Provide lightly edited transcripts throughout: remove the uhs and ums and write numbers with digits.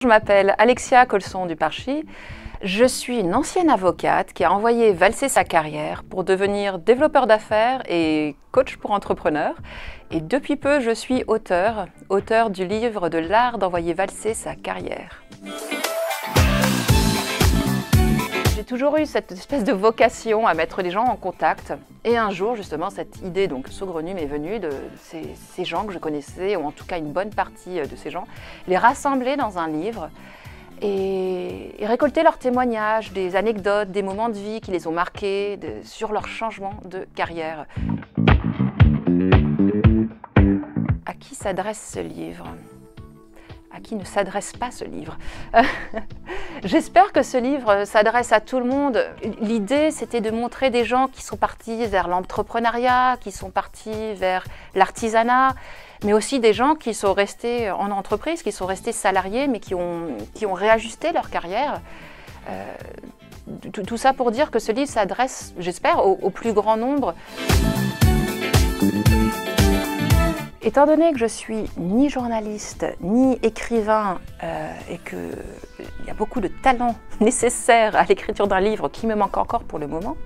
Je m'appelle Alexia Colson du Parchy. Je suis une ancienne avocate qui a envoyé valser sa carrière pour devenir développeur d'affaires et coach pour entrepreneurs. Et depuis peu, je suis auteur du livre de l'art d'envoyer valser sa carrière. J'ai toujours eu cette espèce de vocation à mettre les gens en contact. Et un jour, justement, cette idée donc saugrenue m'est venue de ces gens que je connaissais, ou en tout cas une bonne partie de ces gens, les rassembler dans un livre et récolter leurs témoignages, des anecdotes, des moments de vie qui les ont marqués sur leur changement de carrière. À qui s'adresse ce livre ? À qui ne s'adresse pas ce livre? J'espère que ce livre s'adresse à tout le monde. L'idée, c'était de montrer des gens qui sont partis vers l'entrepreneuriat, qui sont partis vers l'artisanat, mais aussi des gens qui sont restés en entreprise, qui sont restés salariés, mais qui ont réajusté leur carrière. Tout ça pour dire que ce livre s'adresse, j'espère, au plus grand nombre. Étant donné que je suis ni journaliste, ni écrivain, et qu'il y a beaucoup de talent nécessaire à l'écriture d'un livre qui me manque encore pour le moment,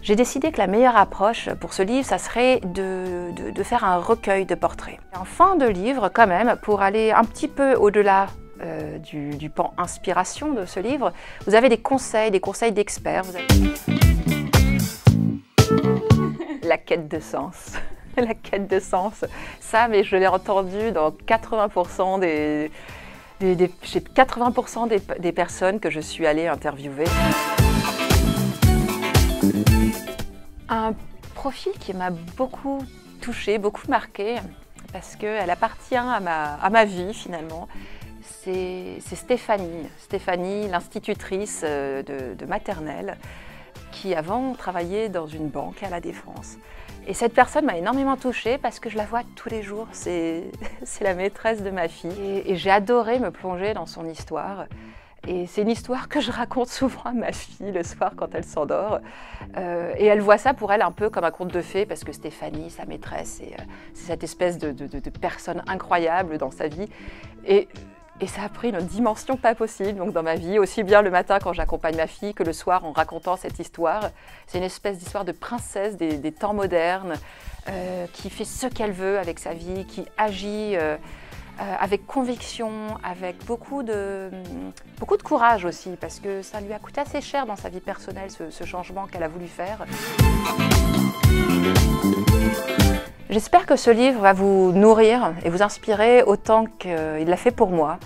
j'ai décidé que la meilleure approche pour ce livre, ça serait de faire un recueil de portraits. En fin de livre, quand même, pour aller un petit peu au-delà du pan inspiration de ce livre, vous avez des conseils d'experts. La quête de sens. La quête de sens, ça, mais je l'ai entendu dans 80% chez 80% des personnes que je suis allée interviewer. Un profil qui m'a beaucoup touchée, beaucoup marquée, parce qu'elle appartient à ma vie finalement. C'est Stéphanie, l'institutrice de maternelle, qui avant travaillait dans une banque à la Défense. Et cette personne m'a énormément touchée parce que je la vois tous les jours, c'est la maîtresse de ma fille. Et j'ai adoré me plonger dans son histoire. Et c'est une histoire que je raconte souvent à ma fille le soir quand elle s'endort. Et elle voit ça pour elle un peu comme un conte de fées parce que Stéphanie, sa maîtresse, c'est cette espèce de personne incroyable dans sa vie. Et ça a pris une dimension pas possible donc dans ma vie, aussi bien le matin quand j'accompagne ma fille que le soir en racontant cette histoire. C'est une espèce d'histoire de princesse des temps modernes qui fait ce qu'elle veut avec sa vie, qui agit avec conviction, avec beaucoup de courage aussi, parce que ça lui a coûté assez cher dans sa vie personnelle ce changement qu'elle a voulu faire. J'espère que ce livre va vous nourrir et vous inspirer autant qu'il l'a fait pour moi.